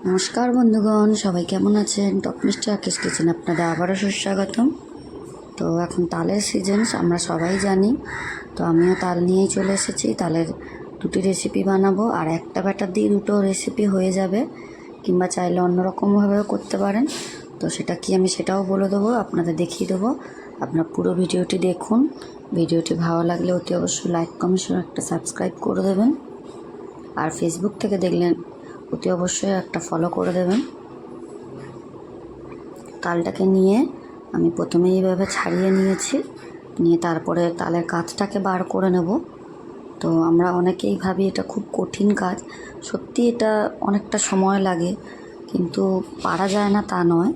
নমস্কার বন্ধুগণ, সবাই কেমন আছেন? টপ মিস্টার আকিস কিচেন আপনাদের আবারও সুস্বাগতম। তো এখন তালের সিজন, আমরা সবাই জানি। তো আমিও তাল নিয়েই চলে এসেছি। তালের দুটি রেসিপি বানাবো, আর একটা ব্যাটার দিয়ে দুটো রেসিপি হয়ে যাবে, কিংবা চাইলে অন্যরকমভাবেও করতে পারেন। তো সেটা কি আমি সেটাও বলে দেবো, আপনাদের দেখিয়ে দেবো। আপনার পুরো ভিডিওটি দেখুন। ভিডিওটি ভালো লাগলে অতি অবশ্যই লাইক কমেন্ট একটা সাবস্ক্রাইব করে দেবেন। আর ফেসবুক থেকে দেখলেন অতি অবশ্যই একটা ফলো করে দেবেন। তালটাকে নিয়ে আমি প্রথমে এইভাবে ছাড়িয়ে নিয়েছি, নিয়ে তারপরে তালের কাজটাকে বার করে নেব। তো আমরা অনেকেই ভাবি এটা খুব কঠিন কাজ, সত্যি এটা অনেকটা সময় লাগে, কিন্তু পারা যায় না তা নয়,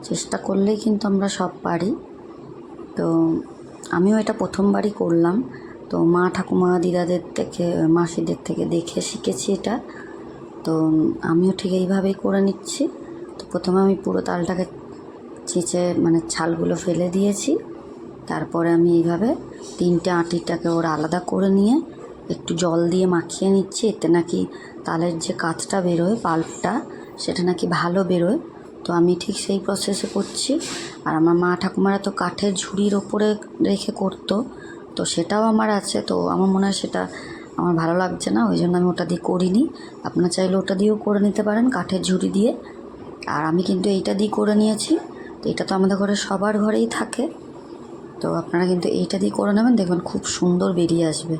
চেষ্টা করলেই কিন্তু আমরা সব পারি। তো আমিও এটা প্রথমবারই করলাম। তো মা ঠাকুমা দিদাদের থেকে মাসিদের থেকে দেখে শিখেছি এটা। তো আমিও ঠিক এইভাবেই করে নিচ্ছি। তো প্রথমে আমি পুরো তালটাকে ছিঁচে ছালগুলো ফেলে দিয়েছি। তারপরে আমি এইভাবে তিনটে আঁটিটাকে ওর আলাদা করে নিয়ে একটু জল দিয়ে মাখিয়ে নিচ্ছি। এতে নাকি তালের যে কাঠটা বেরোয়, পাল্পটা, সেটা নাকি ভালো বেরোয়। তো আমি ঠিক সেই প্রসেসে করছি। আর আমার মা ঠাকুমারা তো কাঠের ঝুড়ির ওপরে রেখে করতো, তো সেটাও আমার আছে। তো আমার মনে হয় সেটা আমার ভালো লাগছে না, ওই জন্য আমি ওটা দিয়ে করিনি। আপনারা চাইলে ওটা দিয়েও করে নিতে পারেন, কাঠের ঝুড়ি দিয়ে। আর আমি কিন্তু এইটা দিয়ে করে নিয়েছি। তো এটা তো আমাদের ঘরে সবার ঘরেই থাকে। তো আপনারা কিন্তু এইটা দিয়ে করে নেবেন, দেখবেন খুব সুন্দর বেরিয়ে আসবে।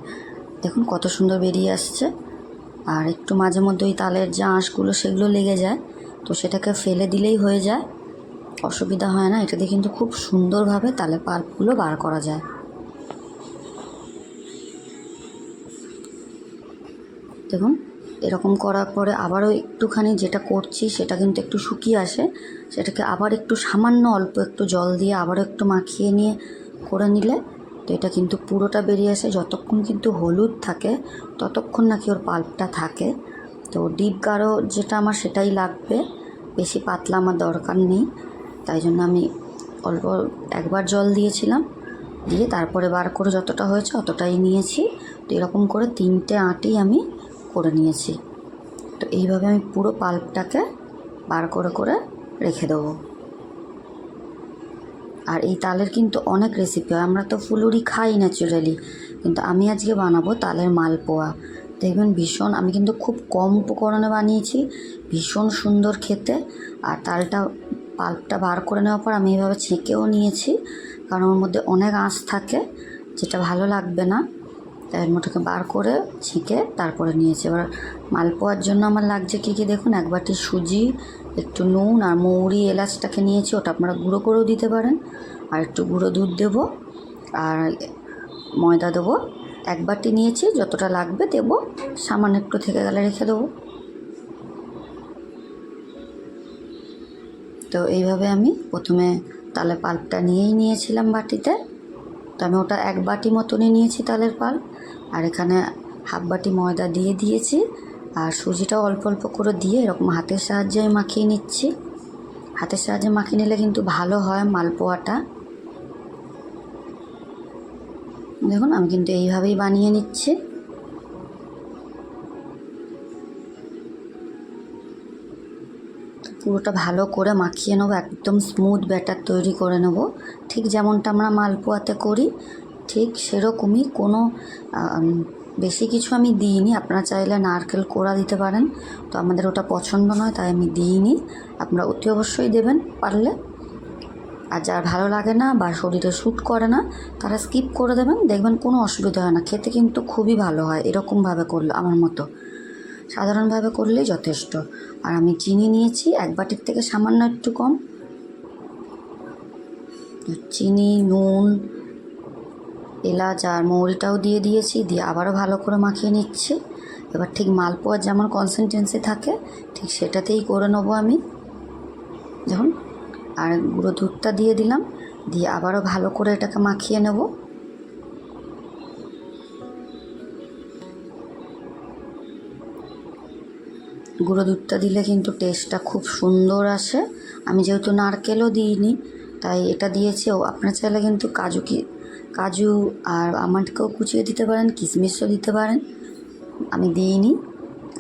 দেখুন কত সুন্দর বেরিয়ে আসছে। আর একটু মাঝে মধ্যে ওই তালের যে আঁশগুলো সেগুলো লেগে যায়, তো সেটাকে ফেলে দিলেই হয়ে যায়, অসুবিধা হয় না। এটা দিয়ে কিন্তু খুব সুন্দরভাবে তালের পাল্পগুলো বার করা যায়। দেখুন এরকম করার পরে আবারও একটুখানি যেটা করছি সেটা কিন্তু একটু শুকিয়ে আসে, সেটাকে আবার একটু সামান্য অল্প একটু জল দিয়ে আবারও একটু মাখিয়ে নিয়ে করে নিলে তো এটা কিন্তু পুরোটা বেরিয়ে আসে। যতক্ষণ কিন্তু হলুদ থাকে ততক্ষণ নাকি ওর পাল্পটা থাকে। তো ডিপ গাঢ় যেটা আমার সেটাই লাগবে, বেশি পাতলা আমার দরকার নেই। তাই জন্য আমি অল্প একবার জল দিয়েছিলাম, দিয়ে তারপরে বার করে যতটা হয়েছে অতটাই নিয়েছি। তো এরকম করে তিনটে আঁটি আমি করে নিয়েছি। তো এইভাবে আমি পুরো পাল্পটাকে বার করে করে রেখে দেবো। আর এই তালের কিন্তু অনেক রেসিপি হয়, আমরা তো ফুলুরি খাই ন্যাচুরালি, কিন্তু আমি আজকে বানাবো তালের মালপোয়া। দেখবেন ভীষণ, আমি কিন্তু খুব কম উপকরণে বানিয়েছি, ভীষণ সুন্দর খেতে। আর তালটা পাল্পটা বার করে নেওয়ার পর আমি এইভাবে ছেঁকেও নিয়েছি, কারণ ওর মধ্যে অনেক আঁশ থাকে, যেটা ভালো লাগবে না। তাই এর মধ্যে বার করে ছেঁকে তারপরে নিয়েছি। এবার মালপোয়ার জন্য আমার লাগছে কী কী দেখুন, এক বাটি সুজি, একটু নুন আর মৌরি এলাচটাকে নিয়েছি, ওটা আপনারা গুঁড়ো করেও দিতে পারেন। আর একটু গুঁড়ো দুধ দেবো, আর ময়দা দেবো। এক বাটি নিয়েছি, যতটা লাগবে দেবো, সামান্য একটু থেকে গেলে রেখে দেবো। তো এইভাবে আমি প্রথমে তালের পাল্পটা নিয়েই নিয়েছিলাম বাটিতে। তো আমি ওটা এক বাটি মতনই নিয়েছি তালের পাল্প। আর এখানে হাফ বাটি ময়দা দিয়ে দিয়েছি, আর সুজিটাও অল্প অল্প করে দিয়ে এরকম হাতের সাহায্যে আমি মাখিয়ে নিচ্ছি। হাতের সাহায্যে মাখিয়ে নিলে কিন্তু ভালো হয় মালপোয়াটা। দেখুন আমি কিন্তু এইভাবেই বানিয়ে নিচ্ছি। পুরোটা ভালো করে মাখিয়ে নেবো, একদম স্মুথ ব্যাটার তৈরি করে নেব, ঠিক যেমনটা আমরা মালপোয়াতে করি ঠিক সেরকমই। কোনো বেশি কিছু আমি দিইনি, আপনারা চাইলে নারকেল কোড়া দিতে পারেন, তো আমাদের ওটা পছন্দ নয় তাই আমি দিইনি। আপনারা অতি অবশ্যই দেবেন পারলে। আর যার ভালো লাগে না বা শরীরে শ্যুট করে না তারা স্কিপ করে দেবেন, দেখবেন কোনো অসুবিধা হয় না, খেতে কিন্তু খুবই ভালো হয় এরকমভাবে করলে। আমার মতো সাধারণভাবে করলেই যথেষ্ট। আর আমি চিনি নিয়েছি এক বাটির থেকে সামান্য একটু কম। চিনি, নুন, এলাচ আর মৌরিটাও দিয়ে দিয়েছি, দিয়ে আবারও ভালো করে মাখিয়ে নিচ্ছি। এবার ঠিক মালপোয়ার যেমন কনসিস্টেন্সি থাকে ঠিক সেটাতেই করে নেবো আমি। দেখুন, আর গুঁড়ো দুধটা দিয়ে দিলাম, দিয়ে আবারও ভালো করে এটাকে মাখিয়ে নেব। গুঁড়ো দুধটা দিলে কিন্তু টেস্টটা খুব সুন্দর আসে। আমি যেহেতু নারকেলও দিইনি তাই এটা দিয়েছি। ও আপনারা চাইলে কিন্তু কাজু আর আমন্ডকেও কুচিয়ে দিতে পারেন, কিশমিশও দিতে পারেন, আমি দিইনি।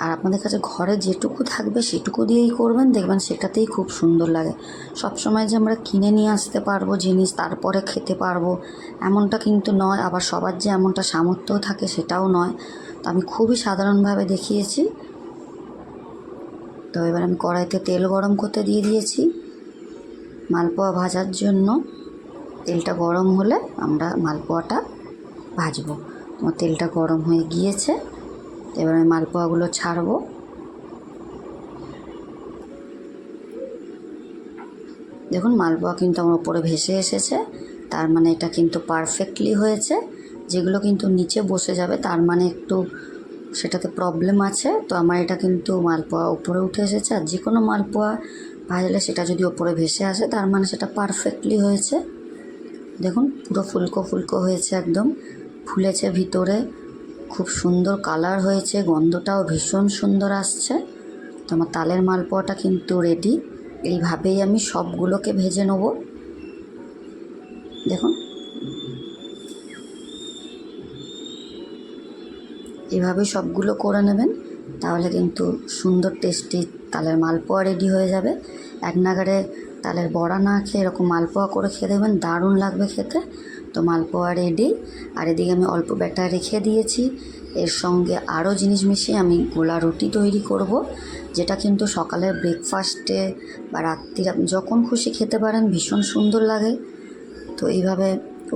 আর আপনাদের কাছে ঘরে যেটুকু থাকবে সেটুকু দিয়েই করবেন, দেখবেন সেটাতেই খুব সুন্দর লাগে। সব সময় যে আমরা কিনে নিয়ে আসতে পারবো জিনিস তারপরে খেতে পারবো এমনটা কিন্তু নয়, আবার সবার যে এমনটা সামর্থ্যও থাকে সেটাও নয়। তো আমি খুবই সাধারণভাবে দেখিয়েছি। তো এবার আমি কড়াইতে তেল গরম করতে দিয়ে দিয়েছি মালপোয়া ভাজার জন্য। তেলটা গরম হলে আমরা মালপোয়াটা ভাজবো। তোমার তেলটা গরম হয়ে গিয়েছে, এবার আমি মালপোয়াগুলো ছাড়বো। দেখুন মালপোয়া কিন্তু আমার উপরে ভেসে এসেছে, তার মানে এটা কিন্তু পারফেক্টলি হয়েছে। যেগুলো কিন্তু নিচে বসে যাবে তার মানে একটু সেটাতে প্রবলেম আছে। তো আমার এটা কিন্তু মালপোয়া উপরে উঠে এসেছে। আর যে কোনো মালপোয়া ভাজলে সেটা যদি ওপরে ভেসে আসে তার মানে সেটা পারফেক্টলি হয়েছে। দেখুন পুরো ফুলকো ফুলকো হয়েছে, একদম ফুলেছে ভিতরে, খুব সুন্দর কালার হয়েছে, গন্ধটাও ভীষণ সুন্দর আসছে। তো আমার তালের মালপোয়াটা কিন্তু রেডি। এইভাবেই আমি সবগুলোকে ভেজে নেব। দেখুন এভাবেই সবগুলো করে নেবেন, তাহলে কিন্তু সুন্দর টেস্টি তালের মালপোয়া রেডি হয়ে যাবে। এক নাগারে তালের বড়া না খেয়ে এরকম মালপোয়া করে খেয়ে দেবেন, দারুণ লাগবে খেতে। তো মালপোয়া রেডি। আর এদিকে আমি অল্প ব্যাটার রেখে দিয়েছি, এর সঙ্গে আরও জিনিস মিশিয়ে আমি গোলা রুটি তৈরি করব, যেটা কিন্তু সকালের ব্রেকফাস্টে বা রাত্রির আপনি যখন খুশি খেতে পারেন, ভীষণ সুন্দর লাগে। তো এইভাবে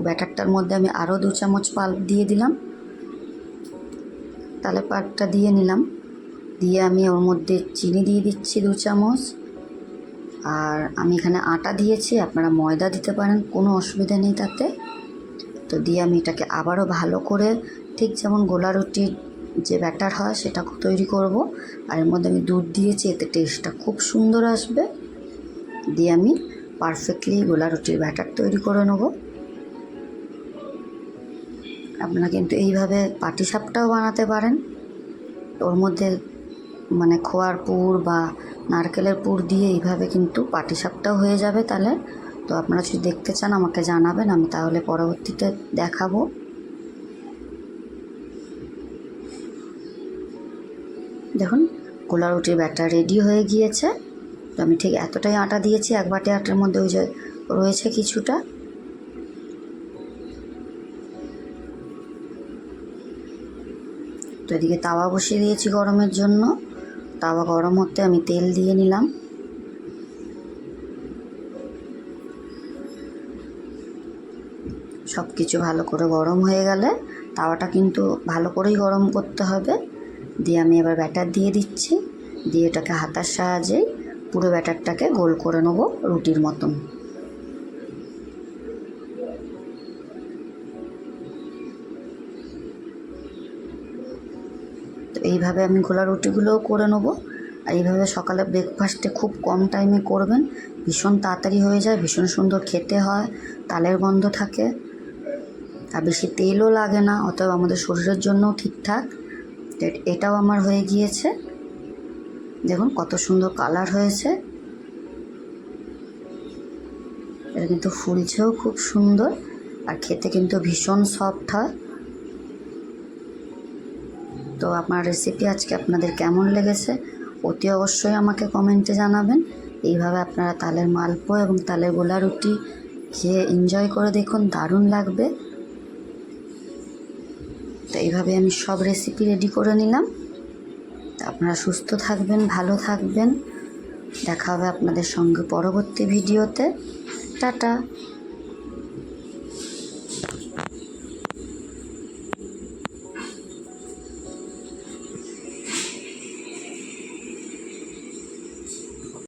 ব্যাটারটার মধ্যে আমি আরও 2 চামচ পাল্প দিয়ে দিলাম, তালে পাল্পটা দিয়ে নিলাম। দিয়ে আমি ওর মধ্যে চিনি দিয়ে দিচ্ছি 2 চামচ। আর আমি এখানে আটা দিয়েছি, আপনারা ময়দা দিতে পারেন, কোনো অসুবিধা নেই তাতে। তো দিয়ে আমি এটাকে আবারও ভালো করে ঠিক যেমন গোলা রুটির যে ব্যাটার হয় সেটা তৈরি করব। আর এর মধ্যে আমি দুধ দিয়েছি, এতে টেস্টটা খুব সুন্দর আসবে। দিয়ে আমি পারফেক্টলি গোলা রুটির ব্যাটার তৈরি করে নেব। আপনারা কিন্তু এইভাবে পাটিসাপটাও বানাতে পারেন, ওর মধ্যে মানে খোয়ার পুর বা নারকেলের পুর দিয়ে এইভাবে কিন্তু পাটিসাপটাও হয়ে যাবে তাহলে। তো আপনারা যদি দেখতে চান আমাকে জানাবেন, আমি তাহলে পরবর্তীতে দেখাবো। দেখুন গোলা রুটির ব্যাটার রেডি হয়ে গিয়েছে। তো আমি ঠিক এতটাই আটা দিয়েছি, 1 বাটি আটার মধ্যে ওই যে রয়েছে কিছুটা। তো এদিকে তাওয়া বসিয়ে দিয়েছি গরমের জন্য। তাওয়া গরম হতে আমি তেল দিয়ে নিলাম। সব কিছু ভালো করে গরম হয়ে গেলে তাওয়াটা কিন্তু ভালো করেই গরম করতে হবে। দিয়ে আমি এবার ব্যাটার দিয়ে দিচ্ছি, দিয়ে এটাকে হাতার সাহায্যেই পুরো ব্যাটারটাকে গোল করে নেব রুটির মতন। তো এইভাবে আমি গোলা রুটিগুলোও করে নেব। আর এইভাবে সকালে ব্রেকফাস্টে খুব কম টাইমে করবেন, ভীষণ তাড়াতাড়ি হয়ে যায়, ভীষণ সুন্দর খেতে হয়, তালের গন্ধ থাকে, আর বেশি তেলও লাগে না, অতএব আমাদের শরীরের জন্যও ঠিকঠাক। এটাও আমার হয়ে গিয়েছে। দেখুন কত সুন্দর কালার হয়েছে, এটা কিন্তু ফুলছেও খুব সুন্দর, আর খেতে কিন্তু ভীষণ সফট হয়। তো আমার রেসিপি আজকে আপনাদের কেমন লেগেছে অতি অবশ্যই আমাকে কমেন্টে জানাবেন। এইভাবে আপনারা তালের মালপোয়া এবং তালের গোলা রুটি খেয়ে এনজয় করে দেখুন, দারুণ লাগবে। তো এইভাবে আমি সব রেসিপি রেডি করে নিলাম। আপনারা সুস্থ থাকবেন, ভালো থাকবেন, দেখা হবে আপনাদের সঙ্গে পরবর্তী ভিডিওতে। টাটা।